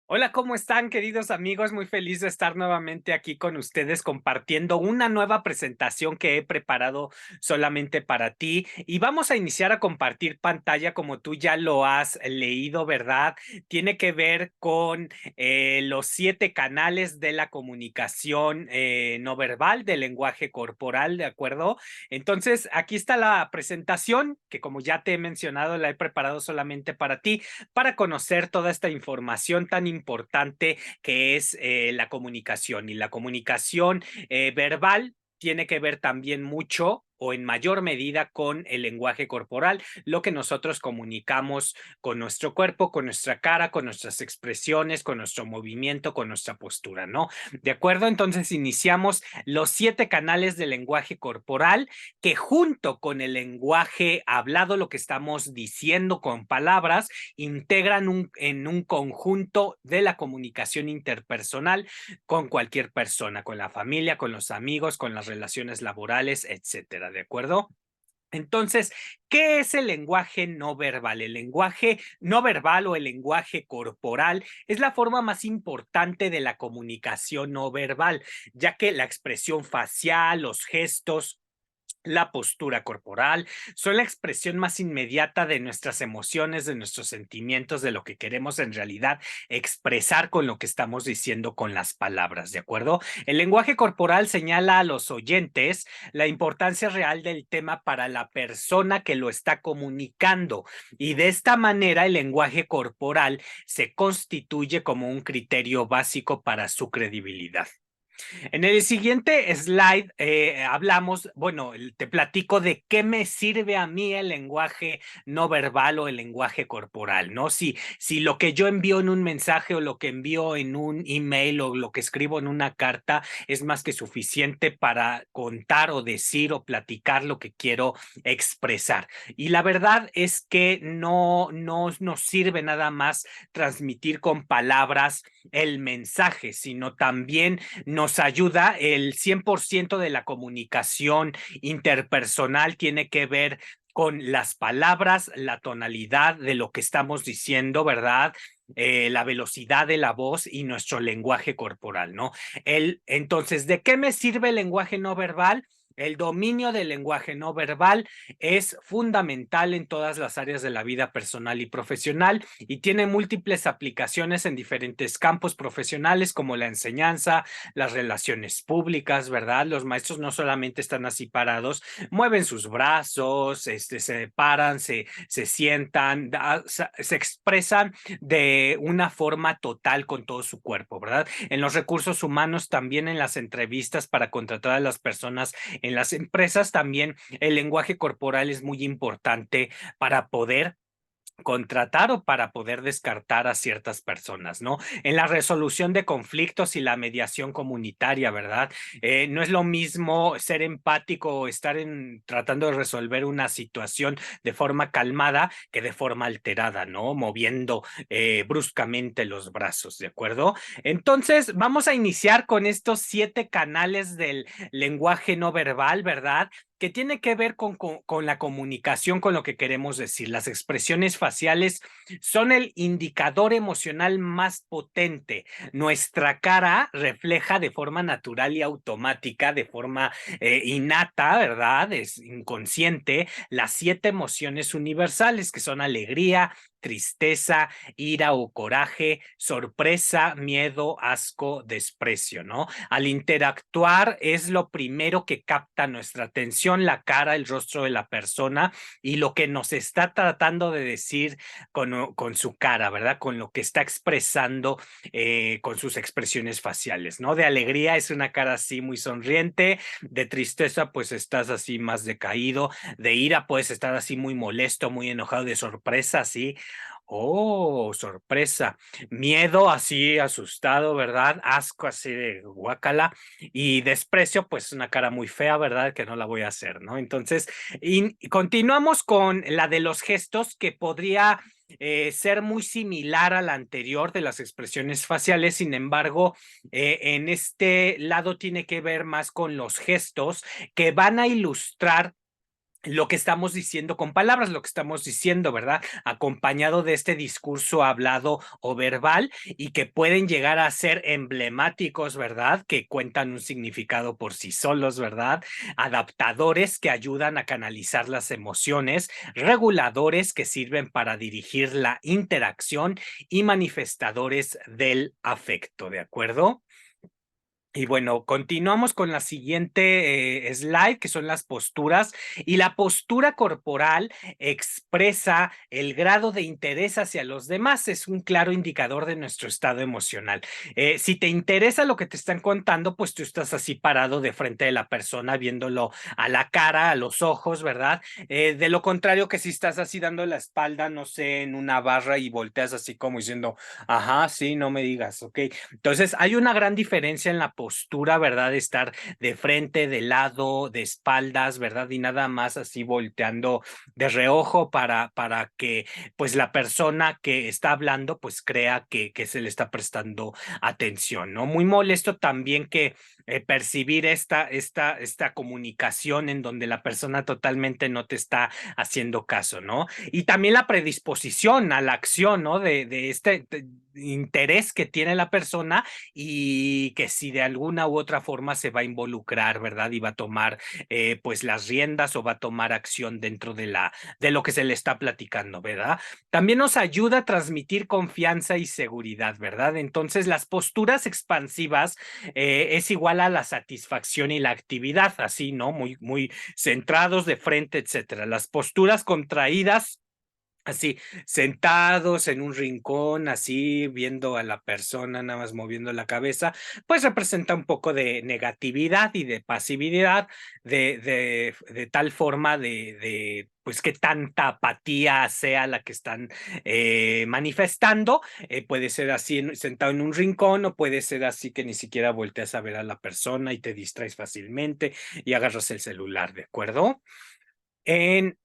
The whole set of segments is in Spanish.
Hola, ¿cómo están, queridos amigos? Muy feliz de estar nuevamente aquí con ustedes compartiendo una nueva presentación que he preparado solamente para ti. Y vamos a iniciar a compartir pantalla como tú ya lo has leído, ¿verdad? Tiene que ver con los 7 canales de la comunicación no verbal, del lenguaje corporal, ¿de acuerdo? Entonces, aquí está la presentación que, como ya te he mencionado, la he preparado solamente para ti para conocer toda esta información tan importante que es la comunicación. Y la comunicación verbal tiene que ver también mucho o en mayor medida con el lenguaje corporal, lo que nosotros comunicamos con nuestro cuerpo, con nuestra cara, con nuestras expresiones, con nuestro movimiento, con nuestra postura, ¿no? ¿De acuerdo? Entonces iniciamos los 7 canales del lenguaje corporal que junto con el lenguaje hablado, lo que estamos diciendo con palabras, integran en un conjunto de la comunicación interpersonal con cualquier persona, con la familia, con los amigos, con las relaciones laborales, etcétera, ¿de acuerdo? Entonces, ¿qué es el lenguaje no verbal? El lenguaje no verbal o el lenguaje corporal es la forma más importante de la comunicación no verbal, ya que la expresión facial, los gestos, la postura corporal son la expresión más inmediata de nuestras emociones, de nuestros sentimientos, de lo que queremos en realidad expresar con lo que estamos diciendo con las palabras, ¿de acuerdo? El lenguaje corporal señala a los oyentes la importancia real del tema para la persona que lo está comunicando y de esta manera el lenguaje corporal se constituye como un criterio básico para su credibilidad. En el siguiente slide hablamos, bueno, te platico de qué me sirve a mí el lenguaje no verbal o el lenguaje corporal, ¿no? Si lo que yo envío en un mensaje o lo que envío en un email o lo que escribo en una carta es más que suficiente para contar o decir o platicar lo que quiero expresar. Y la verdad es que no nos sirve nada más transmitir con palabras el mensaje, sino también nos ayuda. El 100% de la comunicación interpersonal tiene que ver con las palabras, la tonalidad de lo que estamos diciendo, ¿verdad? La velocidad de la voz y nuestro lenguaje corporal, ¿no? Entonces, ¿de qué me sirve el lenguaje no verbal? El dominio del lenguaje no verbal es fundamental en todas las áreas de la vida personal y profesional y tiene múltiples aplicaciones en diferentes campos profesionales como la enseñanza, las relaciones públicas, ¿verdad? Los maestros no solamente están así parados, mueven sus brazos, se paran, se sientan, se expresan de una forma total con todo su cuerpo, ¿verdad? En los recursos humanos, también en las entrevistas para contratar a las personas en las empresas, también el lenguaje corporal es muy importante para poder contratar o para poder descartar a ciertas personas, ¿no? En la resolución de conflictos y la mediación comunitaria, ¿verdad? No es lo mismo ser empático o estar tratando de resolver una situación de forma calmada que de forma alterada, ¿no? Moviendo bruscamente los brazos, ¿de acuerdo? Entonces, vamos a iniciar con estos 7 canales del lenguaje no verbal, ¿verdad? Que tiene que ver con la comunicación, con lo que queremos decir. Las expresiones faciales son el indicador emocional más potente. Nuestra cara refleja de forma natural y automática, de forma innata, ¿verdad? Es inconsciente, las 7 emociones universales, que son alegría, tristeza, ira o coraje, sorpresa, miedo, asco, desprecio, ¿no? Al interactuar es lo primero que capta nuestra atención, la cara, el rostro de la persona y lo que nos está tratando de decir con su cara, ¿verdad? Con lo que está expresando con sus expresiones faciales, ¿no? De alegría es una cara así muy sonriente, de tristeza pues estás así más decaído, de ira puedes estar así muy molesto, muy enojado, de sorpresa así. Oh, sorpresa. Miedo así asustado, ¿verdad? Asco así de guácala y desprecio, pues una cara muy fea, ¿verdad? Que no la voy a hacer, ¿no? Entonces, y continuamos con la de los gestos que podría ser muy similar a la anterior de las expresiones faciales, sin embargo, en este lado tiene que ver más con los gestos que van a ilustrar lo que estamos diciendo con palabras, lo que estamos diciendo, ¿verdad? Acompañado de este discurso hablado o verbal y que pueden llegar a ser emblemáticos, ¿verdad? Que cuentan un significado por sí solos, ¿verdad? Adaptadores que ayudan a canalizar las emociones, reguladores que sirven para dirigir la interacción y manifestadores del afecto, ¿de acuerdo? Y bueno, continuamos con la siguiente slide, que son las posturas. Y la postura corporal expresa el grado de interés hacia los demás. Es un claro indicador de nuestro estado emocional. Si te interesa lo que te están contando, pues tú estás así parado de frente de la persona, viéndolo a la cara, a los ojos, ¿verdad? De lo contrario, que si estás así dando la espalda, no sé, en una barra y volteas así como diciendo, ajá, sí, no me digas, ok. Entonces, hay una gran diferencia en la postura, ¿verdad? De estar de frente, de lado, de espaldas, ¿verdad? Y nada más así volteando de reojo para que pues la persona que está hablando pues crea que se le está prestando atención, ¿no? Muy molesto también que percibir esta comunicación en donde la persona totalmente no te está haciendo caso, ¿no? Y también la predisposición a la acción, ¿no? De este interés que tiene la persona y que si de alguna u otra forma se va a involucrar, ¿verdad? Y va a tomar pues las riendas o va a tomar acción dentro de lo que se le está platicando, ¿verdad? También nos ayuda a transmitir confianza y seguridad, ¿verdad? Entonces las posturas expansivas es igual a la satisfacción y la actividad, así, ¿no? Muy centrados de frente, etcétera. Las posturas contraídas así, sentados en un rincón, así viendo a la persona, nada más moviendo la cabeza, pues representa un poco de negatividad y de pasividad, de tal forma pues que tanta apatía sea la que están manifestando. Puede ser así sentado en un rincón o puede ser así que ni siquiera volteas a ver a la persona y te distraes fácilmente y agarras el celular, ¿de acuerdo? En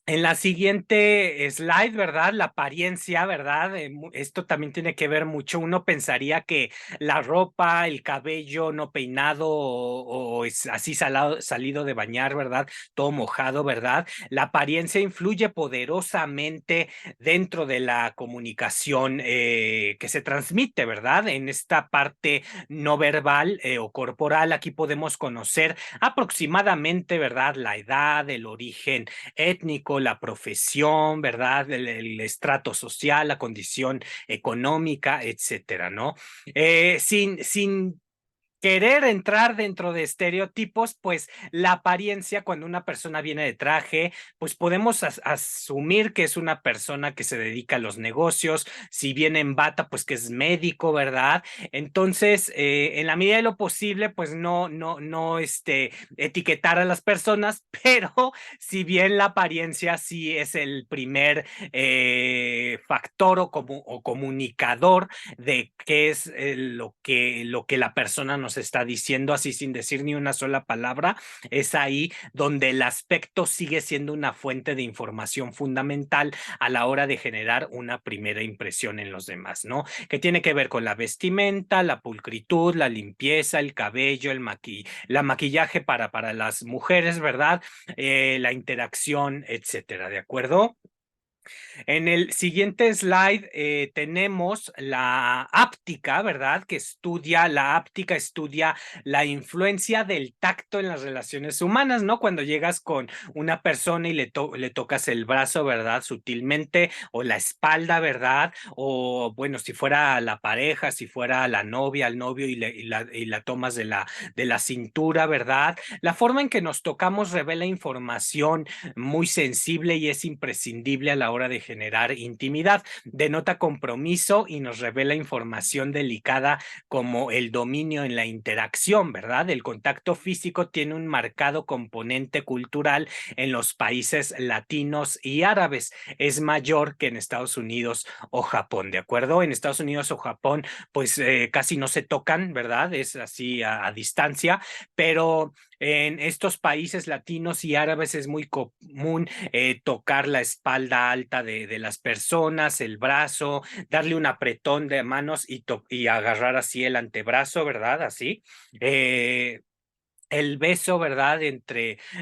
En la siguiente slide, ¿verdad? La apariencia, ¿verdad? Esto también tiene que ver mucho. Uno pensaría que la ropa, el cabello no peinado o es así salido de bañar, ¿verdad? Todo mojado, ¿verdad? La apariencia influye poderosamente dentro de la comunicación que se transmite, ¿verdad? En esta parte no verbal o corporal, aquí podemos conocer aproximadamente, ¿verdad? La edad, el origen étnico, la profesión, ¿verdad? El estrato social, la condición económica, etcétera, ¿no? Sin querer entrar dentro de estereotipos, pues la apariencia, cuando una persona viene de traje, pues podemos asumir que es una persona que se dedica a los negocios, si viene en bata, pues que es médico, ¿verdad? Entonces, en la medida de lo posible, pues no, etiquetar a las personas, pero si bien la apariencia sí es el primer factor o comunicador de qué es lo que la persona nos está diciendo, así sin decir ni una sola palabra, es ahí donde el aspecto sigue siendo una fuente de información fundamental a la hora de generar una primera impresión en los demás, ¿no? Que tiene que ver con la vestimenta, la pulcritud, la limpieza, el cabello, la maquillaje para las mujeres, ¿verdad? La interacción, etcétera, ¿de acuerdo? En el siguiente slide tenemos la áptica, ¿verdad? La áptica estudia la influencia del tacto en las relaciones humanas, ¿no? Cuando llegas con una persona y le tocas el brazo, ¿verdad? Sutilmente, o la espalda, ¿verdad? O bueno, si fuera la pareja, si fuera la novia, el novio y la tomas de la cintura, ¿verdad? La forma en que nos tocamos revela información muy sensible y es imprescindible a la hora de generar intimidad. Denota compromiso y nos revela información delicada como el dominio en la interacción, ¿verdad? El contacto físico tiene un marcado componente cultural en los países latinos y árabes. Es mayor que en Estados Unidos o Japón, ¿de acuerdo? En Estados Unidos o Japón, pues casi no se tocan, ¿verdad? Es así a distancia, pero en estos países latinos y árabes es muy común tocar la espalda alta de las personas, el brazo, darle un apretón de manos y agarrar así el antebrazo, ¿verdad? Así. Eh, el beso, ¿verdad?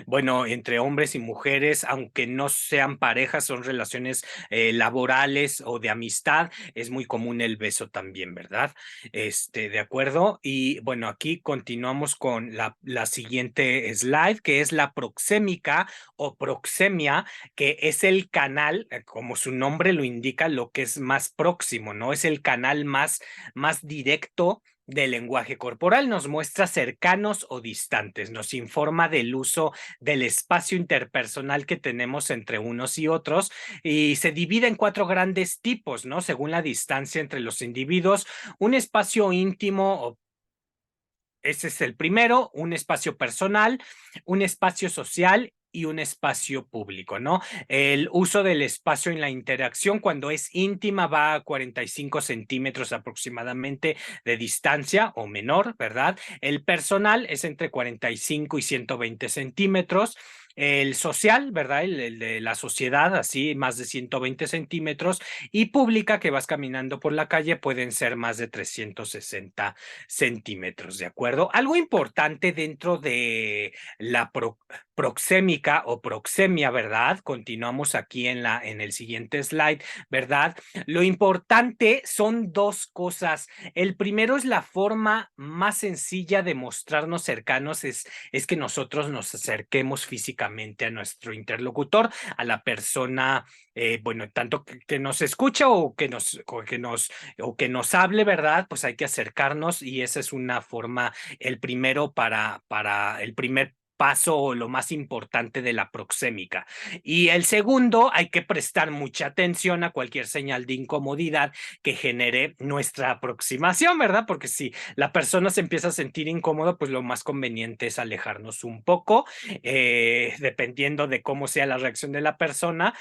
Bueno, entre hombres y mujeres, aunque no sean parejas, son relaciones laborales o de amistad, es muy común el beso también, ¿verdad? ¿De acuerdo? Y bueno, aquí continuamos con la siguiente slide, que es la proxémica o proxemia, que es el canal, como su nombre lo indica, lo que es más próximo, ¿no? Es el canal más directo del lenguaje corporal, nos muestra cercanos o distantes, nos informa del uso del espacio interpersonal que tenemos entre unos y otros y se divide en cuatro grandes tipos, ¿no? Según la distancia entre los individuos, un espacio íntimo o ese es el primero, un espacio personal, un espacio social y un espacio público, ¿no? El uso del espacio en la interacción cuando es íntima va a 45 centímetros aproximadamente de distancia o menor, ¿verdad? El personal es entre 45 y 120 centímetros. El social, ¿verdad? El de la sociedad, así, más de 120 centímetros. Y pública, que vas caminando por la calle, pueden ser más de 360 centímetros, ¿de acuerdo? Algo importante dentro de la proxémica o proxemia, ¿verdad? Continuamos aquí en el siguiente slide, ¿verdad? Lo importante son dos cosas. El primero es la forma más sencilla de mostrarnos cercanos, es que nosotros nos acerquemos físicamente a nuestro interlocutor, a la persona, bueno, tanto que nos escucha o que nos hable, ¿verdad? Pues hay que acercarnos y esa es una forma, el primero para el primer paso o lo más importante de la proxémica. Y el segundo, hay que prestar mucha atención a cualquier señal de incomodidad que genere nuestra aproximación, ¿verdad? Porque si la persona se empieza a sentir incómoda, pues lo más conveniente es alejarnos un poco, dependiendo de cómo sea la reacción de la persona,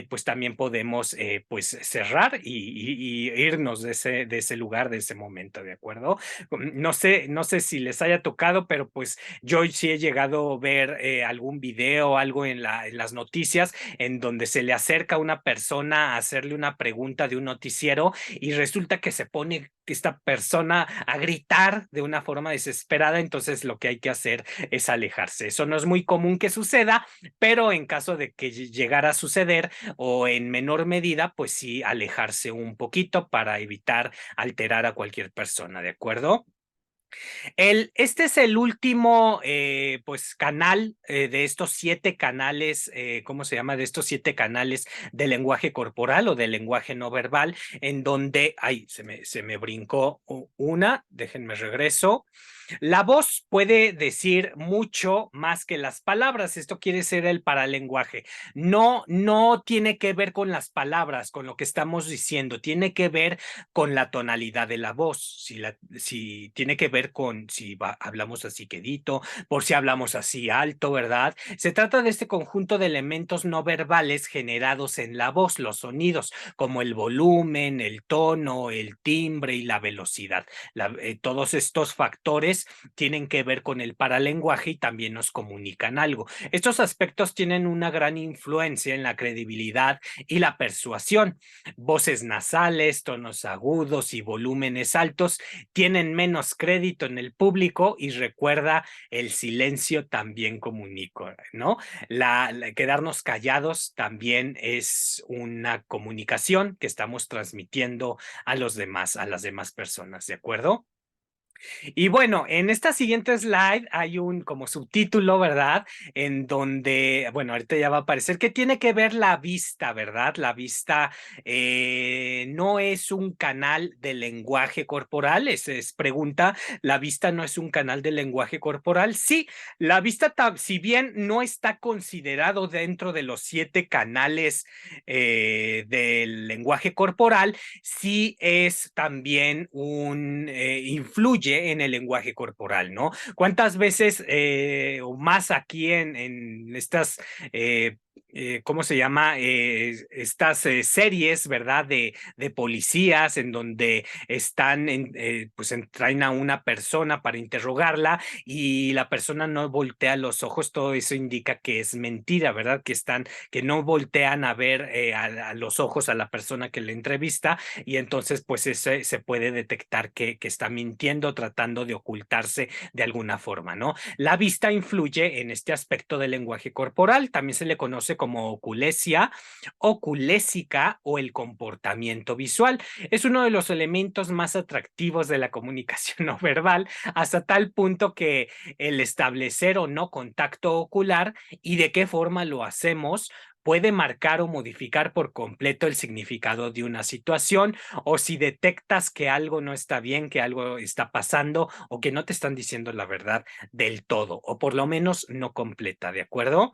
pues también podemos pues cerrar y irnos de ese lugar, de ese momento, ¿de acuerdo? No sé si les haya tocado, pero pues yo sí he llegado a ver algún video, algo en las noticias, en donde se le acerca a una persona a hacerle una pregunta de un noticiero y resulta que se pone esta persona a gritar de una forma desesperada, entonces lo que hay que hacer es alejarse. Eso no es muy común que suceda, pero en caso de que llegara a suceder o en menor medida, pues sí alejarse un poquito para evitar alterar a cualquier persona, ¿de acuerdo? Este es el último, pues, canal de estos 7 canales, ¿cómo se llama? De estos 7 canales de lenguaje corporal o de lenguaje no verbal, en donde, ay, se me brincó una, déjenme regreso. La voz puede decir mucho más que las palabras. Esto quiere ser el paralenguaje. No tiene que ver con las palabras, con lo que estamos diciendo. Tiene que ver con la tonalidad de la voz. Si tiene que ver con si hablamos así quedito, por si hablamos así alto, ¿verdad? Se trata de este conjunto de elementos no verbales generados en la voz, los sonidos, como el volumen, el tono, el timbre y la velocidad. Todos estos factores tienen que ver con el paralenguaje y también nos comunican algo. Estos aspectos tienen una gran influencia en la credibilidad y la persuasión. Voces nasales, tonos agudos y volúmenes altos tienen menos crédito en el público y recuerda, el silencio también comunica, ¿no? Quedarnos callados también es una comunicación que estamos transmitiendo a los demás, a las demás personas, ¿de acuerdo? Y bueno, en esta siguiente slide hay un como subtítulo, ¿verdad? En donde, bueno, ahorita ya va a aparecer que tiene que ver la vista, ¿verdad? La vista no es un canal de lenguaje corporal, es pregunta, ¿la vista no es un canal de lenguaje corporal? Sí, la vista, si bien no está considerado dentro de los 7 canales del lenguaje corporal, sí es también influye en el lenguaje corporal, ¿no? ¿Cuántas veces o más aquí en estas ¿cómo se llama? Estas series, ¿verdad? De policías en donde están, pues traen a una persona para interrogarla y la persona no voltea los ojos, todo eso indica que es mentira, ¿verdad? Que no voltean a ver a los ojos a la persona que le entrevista y entonces pues ese, se puede detectar que está mintiendo, tratando de ocultarse de alguna forma, ¿no? La vista influye en este aspecto del lenguaje corporal, también se le conoce como oculesia, oculésica o el comportamiento visual. Es uno de los elementos más atractivos de la comunicación no verbal, hasta tal punto que el establecer o no contacto ocular y de qué forma lo hacemos puede marcar o modificar por completo el significado de una situación, o si detectas que algo no está bien, que algo está pasando o que no te están diciendo la verdad del todo, o por lo menos no completa, ¿de acuerdo?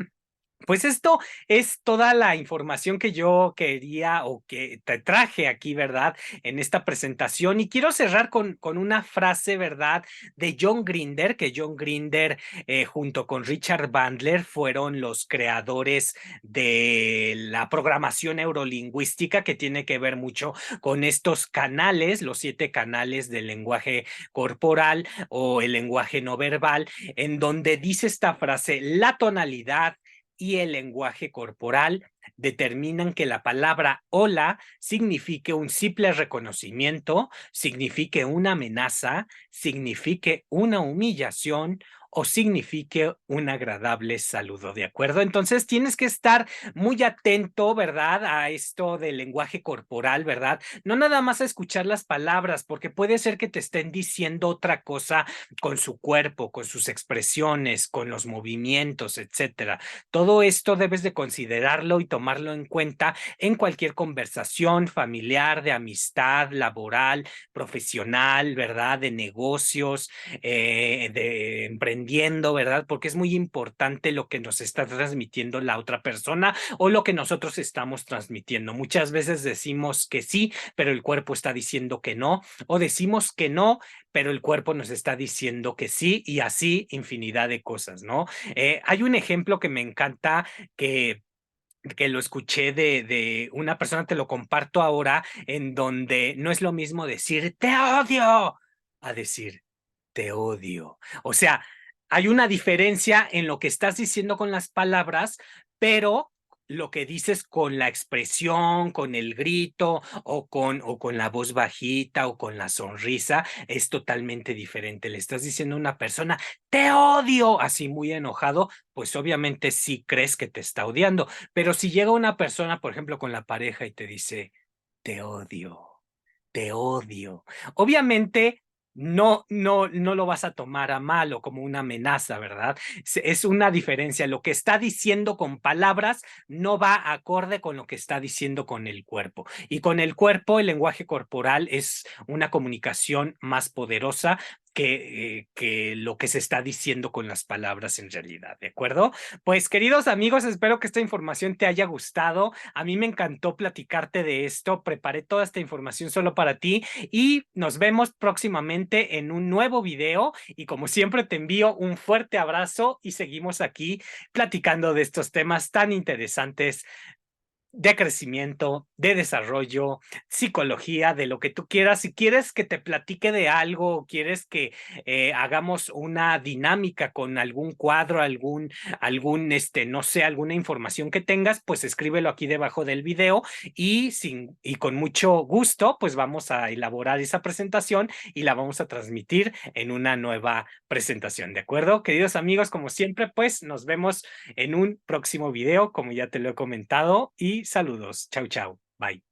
Pues esto es toda la información que yo quería o que te traje aquí, ¿verdad? En esta presentación. Y quiero cerrar con una frase, ¿verdad? De John Grinder, que John Grinder junto con Richard Bandler fueron los creadores de la programación neurolingüística, que tiene que ver mucho con estos canales, los 7 canales del lenguaje corporal o el lenguaje no verbal, en donde dice esta frase: la tonalidad y el lenguaje corporal determinan que la palabra hola signifique un simple reconocimiento, signifique una amenaza, signifique una humillación o signifique un agradable saludo, ¿de acuerdo? Entonces tienes que estar muy atento, ¿verdad? A esto del lenguaje corporal, ¿verdad? No nada más a escuchar las palabras, porque puede ser que te estén diciendo otra cosa con su cuerpo, con sus expresiones, con los movimientos, etcétera. Todo esto debes de considerarlo y tomarlo en cuenta en cualquier conversación familiar, de amistad, laboral, profesional, ¿verdad? De negocios, de emprendiendo, ¿verdad? Porque es muy importante lo que nos está transmitiendo la otra persona o lo que nosotros estamos transmitiendo. Muchas veces decimos que sí, pero el cuerpo está diciendo que no, o decimos que no, pero el cuerpo nos está diciendo que sí, y así infinidad de cosas, ¿no? Hay un ejemplo que me encanta que lo escuché de una persona, te lo comparto ahora, en donde no es lo mismo decir te odio a decir te odio. O sea, hay una diferencia en lo que estás diciendo con las palabras, pero lo que dices con la expresión, con el grito o con la voz bajita o con la sonrisa es totalmente diferente. Le estás diciendo a una persona, te odio, así muy enojado, pues obviamente sí crees que te está odiando. Pero si llega una persona, por ejemplo, con la pareja y te dice, te odio, te odio. Obviamente no lo vas a tomar a mal o como una amenaza, ¿verdad? Es una diferencia. Lo que está diciendo con palabras no va acorde con lo que está diciendo con el cuerpo. Y con el cuerpo, el lenguaje corporal es una comunicación más poderosa que lo que se está diciendo con las palabras en realidad, ¿de acuerdo? Pues queridos amigos, espero que esta información te haya gustado. A mí me encantó platicarte de esto. Preparé toda esta información solo para ti y nos vemos próximamente en un nuevo video. Y como siempre, te envío un fuerte abrazo y seguimos aquí platicando de estos temas tan interesantes de crecimiento, de desarrollo, psicología, de lo que tú quieras. Si quieres que te platique de algo, quieres que hagamos una dinámica con algún cuadro, no sé, alguna información que tengas, pues escríbelo aquí debajo del video y con mucho gusto, pues vamos a elaborar esa presentación y la vamos a transmitir en una nueva presentación, ¿de acuerdo? Queridos amigos, como siempre, pues nos vemos en un próximo video, como ya te lo he comentado, y saludos. Chau, chau. Bye.